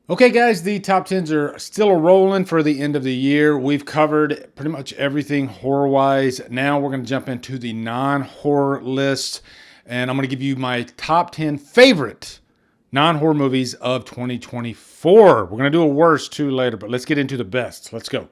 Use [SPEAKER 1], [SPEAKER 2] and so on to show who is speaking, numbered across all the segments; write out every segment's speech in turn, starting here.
[SPEAKER 1] Okay guys, the top 10s are still rolling for the end of the year. We've covered pretty much everything horror-wise. Now we're going to jump into the non-horror list, and I'm going to give you my top 10 favorite non-horror movies of 2024. We're going to do a worst too later, but let's get into the best. Let's go.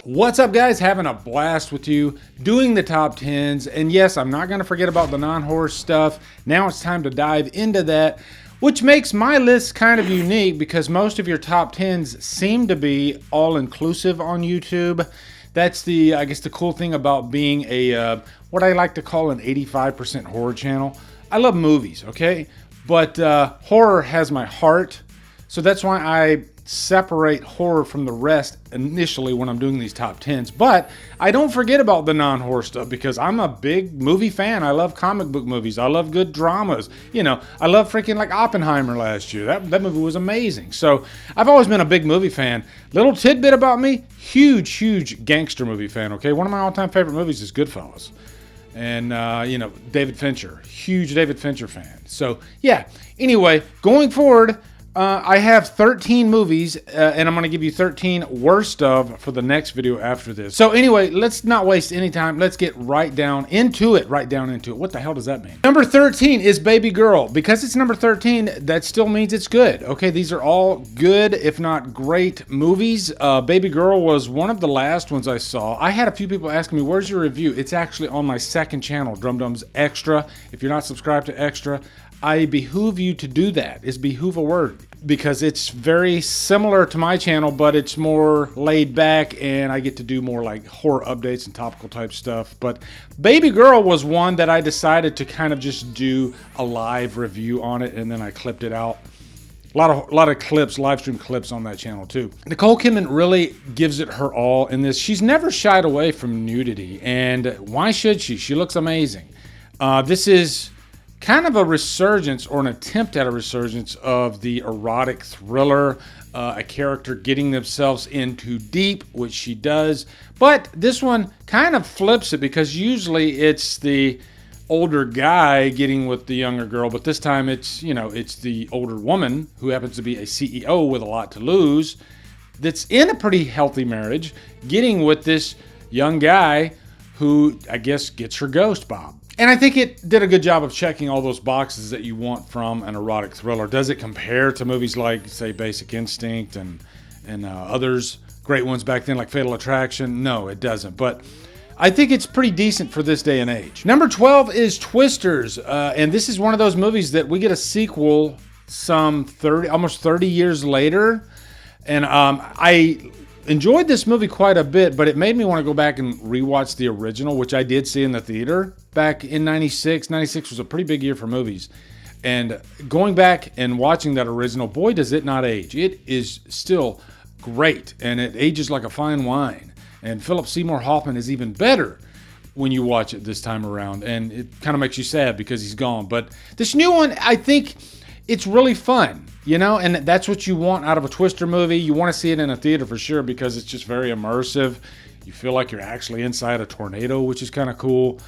[SPEAKER 1] What's up guys, having a blast with you doing the top 10s, and yes, I'm not going to forget about the non-horror stuff. Now it's time to dive into that, which makes my list kind of unique because most of your top 10s seem to be all-inclusive on YouTube. That's the, I guess, the cool thing about being a, what I like to call an 85% horror channel. I love movies, okay? But horror has my heart, so that's why I separate horror from the rest initially when I'm doing these top 10s. But I don't forget about the non-horror stuff because I'm a big movie fan. I love comic book movies. I love good dramas. You know, I love freaking like Oppenheimer last year. That movie was amazing. So I've always been a big movie fan. Little tidbit about me, huge gangster movie fan, okay? One of my all-time favorite movies is Goodfellas. And, you know, David Fincher, huge David Fincher fan. So, yeah, anyway, going forward, I have 13 movies, and I'm going to give you 13 worst of for the next video after this. So anyway, let's not waste any time. Let's get right down into it. What the hell does that mean? Number 13 is Baby Girl. Because it's number 13, that still means it's good. Okay, these are all good, if not great movies. Baby Girl was one of the last ones I saw. I had a few people asking me, where's your review? It's actually on my second channel, Drumdums Xtra. If you're not subscribed to Xtra, I behoove you to do that. Is behoove a word? Because it's very similar to my channel, but it's more laid back and I get to do more like horror updates and topical type stuff. But Baby Girl was one that I decided to kind of just do a live review on it, and then I clipped it out. A lot of clips, live stream clips on that channel too. Nicole Kidman really gives it her all in this. She's never shied away from nudity, and why should she? She looks amazing. This is kind of a resurgence, or an attempt at a resurgence, of the erotic thriller, a character getting themselves in too deep, which she does. But this one kind of flips it, because usually it's the older guy getting with the younger girl, but this time it's, you know, it's the older woman who happens to be a CEO with a lot to lose, that's in a pretty healthy marriage, getting with this young guy who, I guess, gets her ghost bob. And I think it did a good job of checking all those boxes that you want from an erotic thriller. Does it compare to movies like, say, Basic Instinct and others, great ones back then like Fatal Attraction? No, it doesn't. But I think it's pretty decent for this day and age. Number 12 is Twisters. And this is one of those movies that we get a sequel some almost 30 years later. And I enjoyed this movie quite a bit, but it made me want to go back and rewatch the original, which I did see in the theater back in 96. 96 was a pretty big year for movies. And going back and watching that original, boy, does it not age. It is still great, and it ages like a fine wine. And Philip Seymour Hoffman is even better when you watch it this time around. And it kind of makes you sad because he's gone. But this new one, I think it's really fun. You know, and that's what you want out of a Twister movie. You want to see it in a theater for sure because it's just very immersive. You feel like you're actually inside a tornado, which is kind of cool.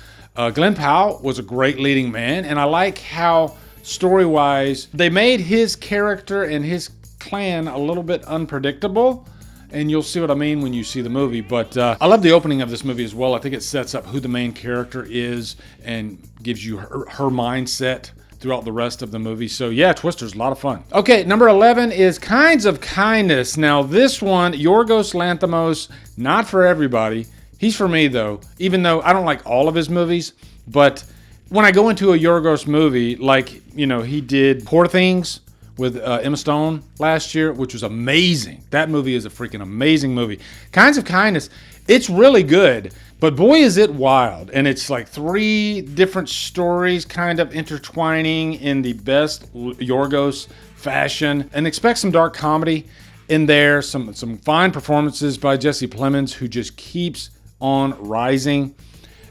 [SPEAKER 1] Glenn Powell was a great leading man, and I like how, story-wise, they made his character and his clan a little bit unpredictable, and you'll see what I mean when you see the movie. But I love the opening of this movie as well. I think it sets up who the main character is and gives you her mindset throughout the rest of the movie. So yeah, Twister's a lot of fun. Okay, number 11 is Kinds of Kindness. Now this one, Yorgos Lanthimos, not for everybody. He's for me though, even though I don't like all of his movies. But when I go into a Yorgos movie, like, you know, he did Poor Things with Emma Stone last year, which was amazing. That movie is a freaking amazing movie. Kinds of Kindness, it's really good, but boy is it wild. And it's like 3 different stories kind of intertwining in the best Yorgos fashion. And expect some dark comedy in there, some fine performances by Jesse Plemons, who just keeps on rising.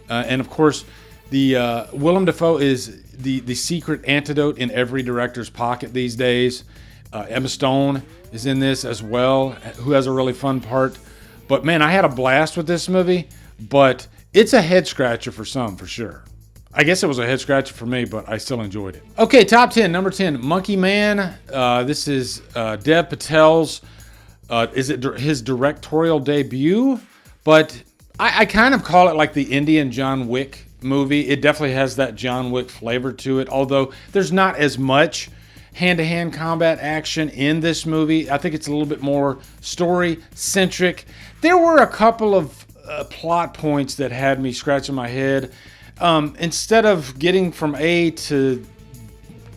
[SPEAKER 1] And of course, the Willem Dafoe is the secret antidote in every director's pocket these days. Emma Stone is in this as well, who has a really fun part. But man, I had a blast with this movie, but It's a head scratcher for some, for sure. I guess it was a head scratcher for me, but I still enjoyed it. Okay, top 10. Number 10, Monkey Man. This is Dev Patel's, is it his directorial debut? But I kind of call it like the Indian John Wick movie. It definitely has that John Wick flavor to it, although there's not as much hand-to-hand combat action in this movie. I think it's a little bit more story-centric. There were a couple of plot points that had me scratching my head. Instead of getting from A to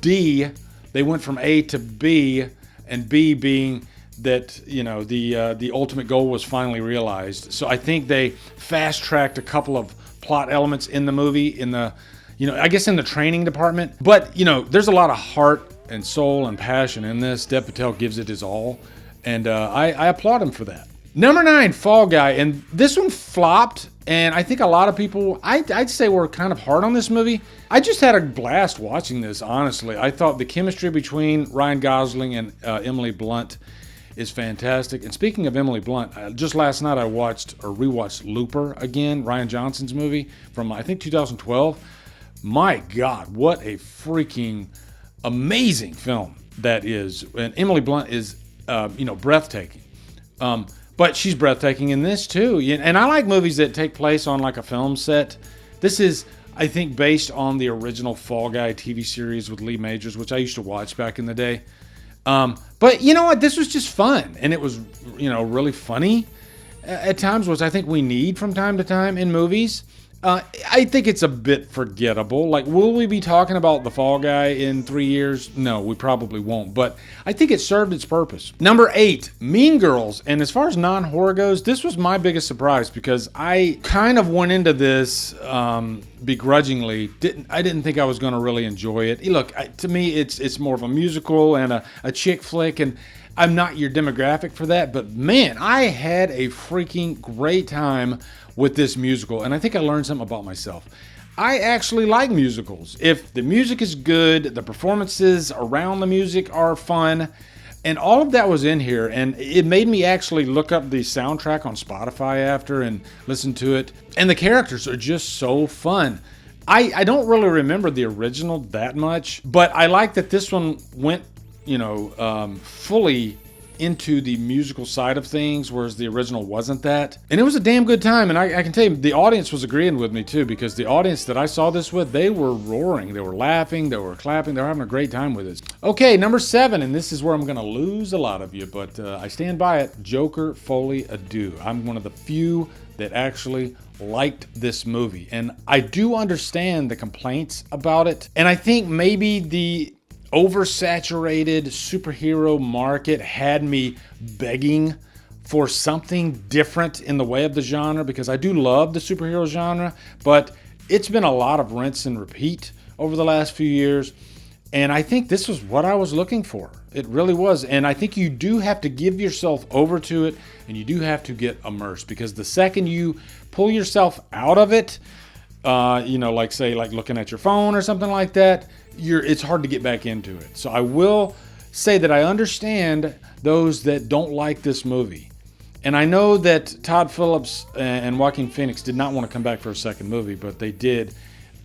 [SPEAKER 1] D, they went from A to B, and B being that, you know, the ultimate goal was finally realized. So I think they fast-tracked a couple of plot elements in the movie, in the, you know, I guess in the training department. But, you know, there's a lot of heart and soul and passion in this. Dev Patel gives it his all, and I applaud him for that. Number 9, Fall Guy, and this one flopped, and I think a lot of people, I'd say, were kind of hard on this movie. I just had a blast watching this, honestly. I thought the chemistry between Ryan Gosling and Emily Blunt is fantastic. And speaking of Emily Blunt, just last night I rewatched Looper again, Rian Johnson's movie from, I think, 2012. My God, what a freaking amazing film that is. And Emily Blunt is, breathtaking. But she's breathtaking in this too. And I like movies that take place on like a film set. This is, I think, based on the original Fall Guy TV series with Lee Majors, which I used to watch back in the day. But you know what? This was just fun. And it was, really funny at times, which I think we need from time to time in movies. I think it's a bit forgettable. Like, will we be talking about the Fall Guy in 3 years? No, we probably won't. But I think it served its purpose. Number 8, Mean Girls. And as far as non-horror goes, this was my biggest surprise because I kind of went into this begrudgingly. I didn't think I was going to really enjoy it. Look, to me, it's more of a musical and a chick flick, and I'm not your demographic for that. But man, I had a freaking great time with this musical, and I think I learned something about myself. I actually like musicals. If the music is good, the performances around the music are fun, and all of that was in here, and it made me actually look up the soundtrack on Spotify after and listen to it, and the characters are just so fun. I don't really remember the original that much, but I like that this one went, fully into the musical side of things, whereas the original wasn't that. And it was a damn good time, and I can tell you, the audience was agreeing with me too, because the audience that I saw this with, they were roaring, they were laughing, they were clapping, they were having a great time with it. Okay, number 7, and this is where I'm gonna lose a lot of you, but I stand by it, Joker Folie à Deux. I'm one of the few that actually liked this movie, and I do understand the complaints about it, and I think maybe the oversaturated superhero market had me begging for something different in the way of the genre, because I do love the superhero genre, but it's been a lot of rinse and repeat over the last few years, and I think this was what I was looking for. It really was, and I think you do have to give yourself over to it, and you do have to get immersed, because the second you pull yourself out of it, like looking at your phone or something like that, it's hard to get back into it. So I will say that I understand those that don't like this movie. And I know that Todd Phillips and Joaquin Phoenix did not want to come back for a second movie, but they did,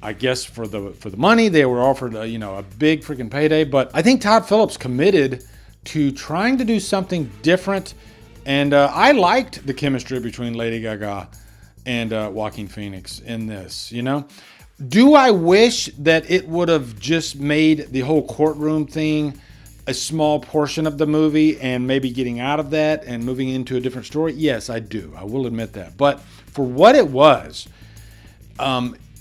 [SPEAKER 1] I guess, for the money. They were offered a big freaking payday. But I think Todd Phillips committed to trying to do something different. And I liked the chemistry between Lady Gaga and Joaquin Phoenix in this, Do I wish that it would have just made the whole courtroom thing a small portion of the movie and maybe getting out of that and moving into a different story? Yes, I do. I will admit that. But for what it was,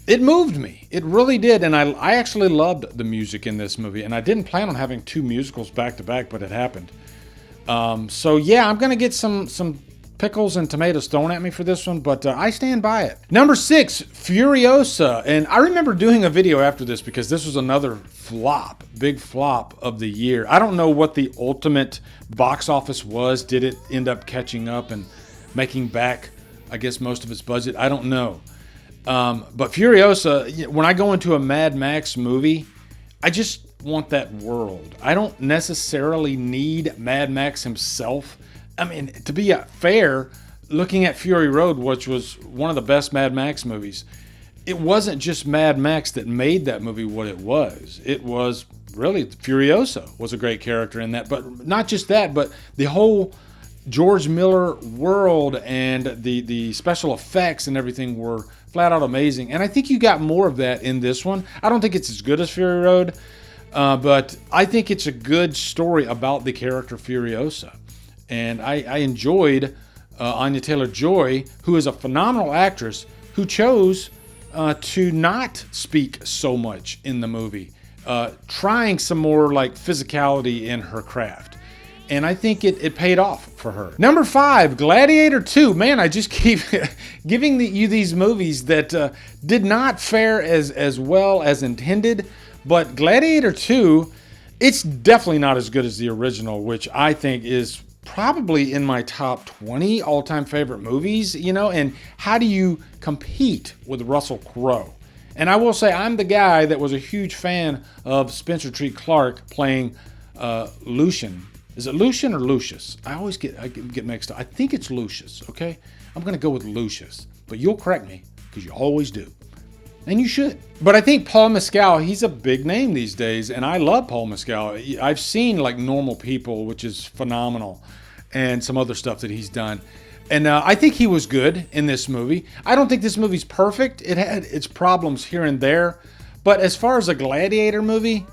[SPEAKER 1] it moved me. It really did. And I actually loved the music in this movie. And I didn't plan on having 2 musicals back to back, but it happened. So yeah, I'm going to get some pickles and tomatoes thrown at me for this one, but I stand by it. Number 6, Furiosa. And I remember doing a video after this because this was another big flop of the year. I don't know what the ultimate box office was. Did it end up catching up and making back, I guess, most of its budget? I don't know. But Furiosa, when I go into a Mad Max movie, I just want that world. I don't necessarily need Mad Max himself. I mean, to be fair, looking at Fury Road, which was one of the best Mad Max movies, it wasn't just Mad Max that made that movie what it was. It was really Furiosa was a great character in that, but not just that, but the whole George Miller world and the special effects and everything were flat out amazing. And I think you got more of that in this one. I don't think it's as good as Fury Road, but I think it's a good story about the character Furiosa. And I enjoyed Anya Taylor-Joy, who is a phenomenal actress, who chose to not speak so much in the movie, trying some more like physicality in her craft. And I think it paid off for her. Number 5, Gladiator II. Man, I just keep giving you these movies that did not fare as well as intended. But Gladiator II, it's definitely not as good as the original, which I think is probably in my top 20 all-time favorite movies, you know. And how do you compete with Russell Crowe? And I will say I'm the guy that was a huge fan of Spencer Treat Clark playing Lucian. Is it Lucian or Lucius? I get mixed up. I think it's Lucius, okay? I'm going to go with Lucius. But you'll correct me, because you always do. And you should. But I think Paul Mescal, he's a big name these days, and I love Paul Mescal. I've seen like Normal People, which is phenomenal, and some other stuff that he's done. And I think he was good in this movie. I don't think this movie's perfect. It had its problems here and there. But as far as a Gladiator movie,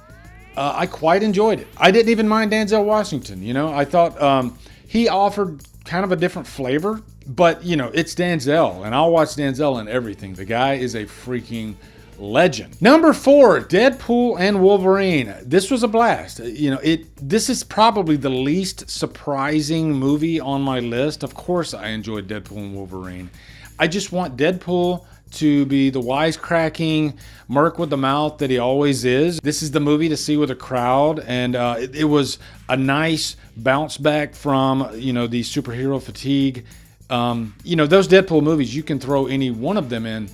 [SPEAKER 1] I quite enjoyed it. I didn't even mind Denzel Washington, you know. I thought he offered kind of a different flavor. But, you know, it's Denzel, and I'll watch Denzel in everything. The guy is a freaking legend. Number 4, Deadpool and Wolverine. This was a blast. You know, this is probably the least surprising movie on my list. Of course I enjoyed Deadpool and Wolverine. I just want Deadpool to be the wisecracking merc with the mouth that he always is. This is the movie to see with a crowd, and it was a nice bounce back from, you know, the superhero fatigue. You know, those Deadpool movies, you can throw any one of them in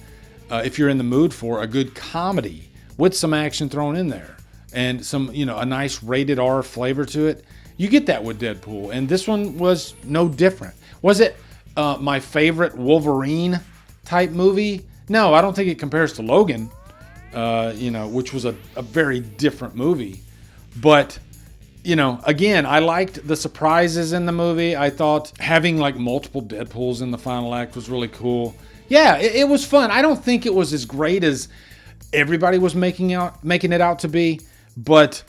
[SPEAKER 1] if you're in the mood for a good comedy with some action thrown in there and some, you know, a nice rated R flavor to it. You get that with Deadpool, and this one was no different. Was it my favorite Wolverine type movie? No, I don't think it compares to Logan, you know, which was a very different movie. But you know, again, I liked the surprises in the movie. I thought having like multiple Deadpools in the final act was really cool. Yeah, it was fun. I don't think it was as great as everybody was making it out to be, but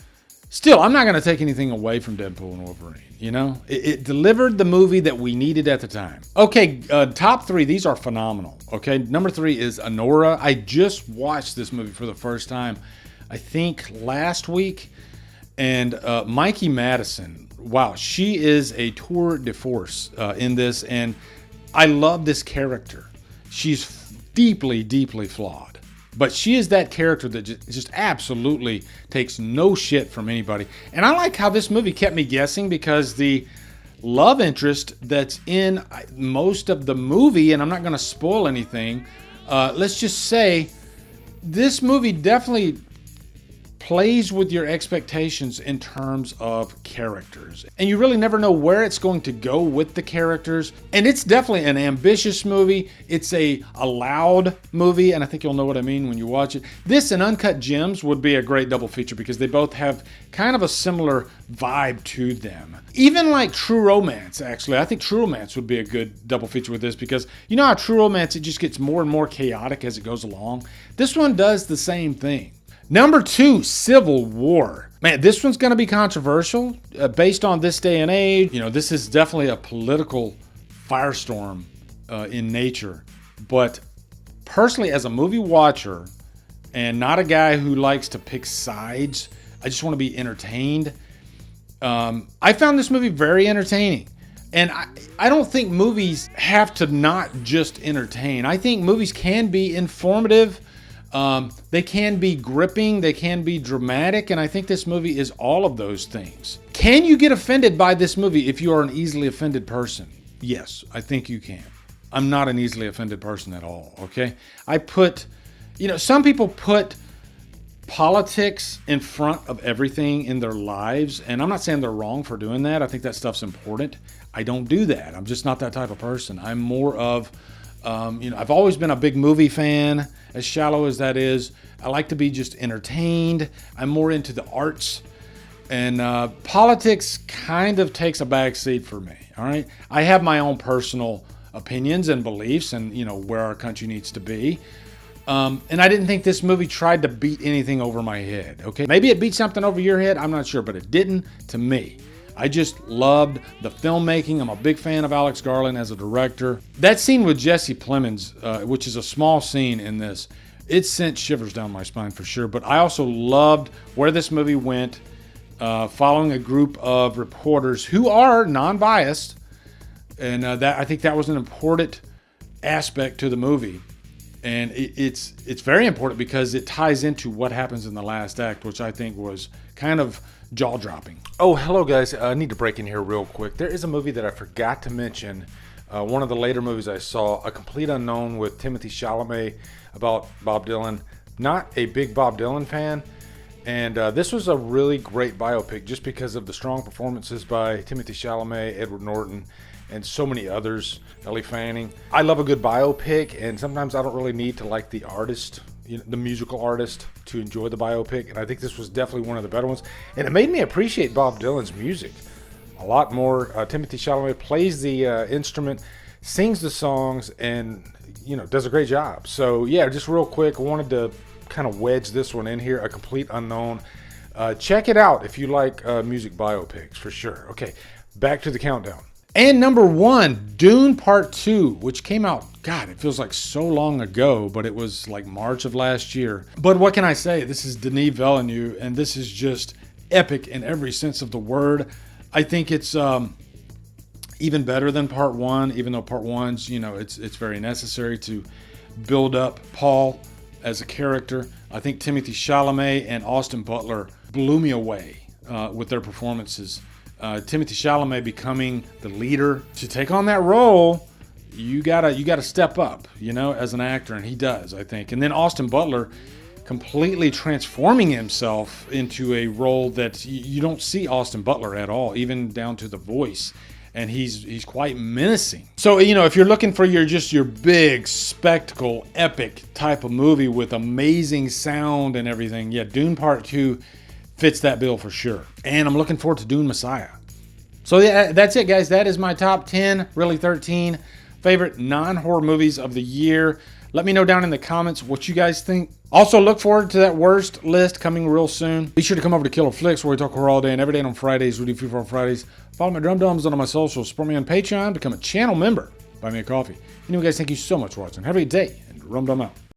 [SPEAKER 1] still, I'm not going to take anything away from Deadpool and Wolverine. You know, it delivered the movie that we needed at the time. Okay, top 3. These are phenomenal. Okay, number 3 is Anora. I just watched this movie for the first time, I think last week. And Mikey Madison, wow, she is a tour de force in this, and I love this character. She's deeply, deeply flawed, but she is that character that just absolutely takes no shit from anybody. And I like how this movie kept me guessing, because the love interest that's in most of the movie, and I'm not going to spoil anything, let's just say this movie definitely plays with your expectations in terms of characters. And you really never know where it's going to go with the characters. And it's definitely an ambitious movie. It's a loud movie, and I think you'll know what I mean when you watch it. This and Uncut Gems would be a great double feature, because they both have kind of a similar vibe to them. Even like True Romance, actually. I think True Romance would be a good double feature with this, because you know how True Romance, it just gets more and more chaotic as it goes along. This one does the same thing. Number 2, Civil War. Man, this one's going to be controversial based on this day and age. You know, this is definitely a political firestorm in nature. But personally, as a movie watcher and not a guy who likes to pick sides, I just want to be entertained. I found this movie very entertaining. And I don't think movies have to not just entertain. I think movies can be informative. They can be gripping, they can be dramatic, and I think this movie is all of those things. Can you get offended by this movie if you are an easily offended person? Yes, I think you can. I'm not an easily offended person at all, okay? You know, some people put politics in front of everything in their lives. And I'm not saying they're wrong for doing that. I think that stuff's important. I don't do that. I'm just not that type of person. I'm more of, I've always been a big movie fan, as shallow as that is. I like to be just entertained. I'm more into the arts. And politics kind of takes a backseat for me, all right? I have my own personal opinions and beliefs and, where our country needs to be. And I didn't think this movie tried to beat anything over my head, okay? Maybe it beat something over your head, I'm not sure, but it didn't to me. I just loved the filmmaking. I'm a big fan of Alex Garland as a director. That scene with Jesse Plemons, which is a small scene in this, it sent shivers down my spine for sure. But I also loved where this movie went, following a group of reporters who are non-biased. And I think that was an important aspect to the movie. And it's very important because it ties into what happens in the last act, which I think was kind of jaw-dropping. Oh, hello guys. I need to break in here real quick. There is a movie that I forgot to mention. One of the later movies I saw, A Complete Unknown with Timothée Chalamet, about Bob Dylan. Not a big Bob Dylan fan. And this was a really great biopic just because of the strong performances by Timothée Chalamet, Edward Norton, and so many others, Ellie Fanning. I love a good biopic, and sometimes I don't really need to like the artist, the musical artist, to enjoy the biopic. And I think this was definitely one of the better ones. And it made me appreciate Bob Dylan's music a lot more. Timothée Chalamet plays the instrument, sings the songs, and does a great job. So yeah, just real quick, I wanted to kind of wedge this one in here, A Complete Unknown. Check it out if you like music biopics, for sure. Okay, back to the countdown. And number 1, Dune Part 2, which came out, God, it feels like so long ago, but it was like March of last year. But what can I say? This is Denis Villeneuve, and this is just epic in every sense of the word. I think it's even better than Part 1, even though Part 1's, it's very necessary to build up Paul as a character. I think Timothée Chalamet and Austin Butler blew me away with their performances. Timothée Chalamet becoming the leader to take on that role, you gotta step up, as an actor, and he does, I think. And then Austin Butler completely transforming himself into a role that you don't see Austin Butler at all, even down to the voice. And he's quite menacing. So, if you're looking for your big spectacle, epic type of movie with amazing sound and everything, yeah, Dune Part 2 fits that bill for sure. And I'm looking forward to Dune Messiah. So yeah, that's it, guys. That is my top 10, really 13, favorite non-horror movies of the year. Let me know down in the comments what you guys think. Also, look forward to that worst list coming real soon. Be sure to come over to Killer Flicks, where we talk horror all day and every day. And on Fridays, we do Free for Fridays. Follow my Drumdums on my socials. Support me on Patreon. Become a channel member. Buy me a coffee. Anyway, guys, thank you so much for watching. Have a great day, and Drumdum out.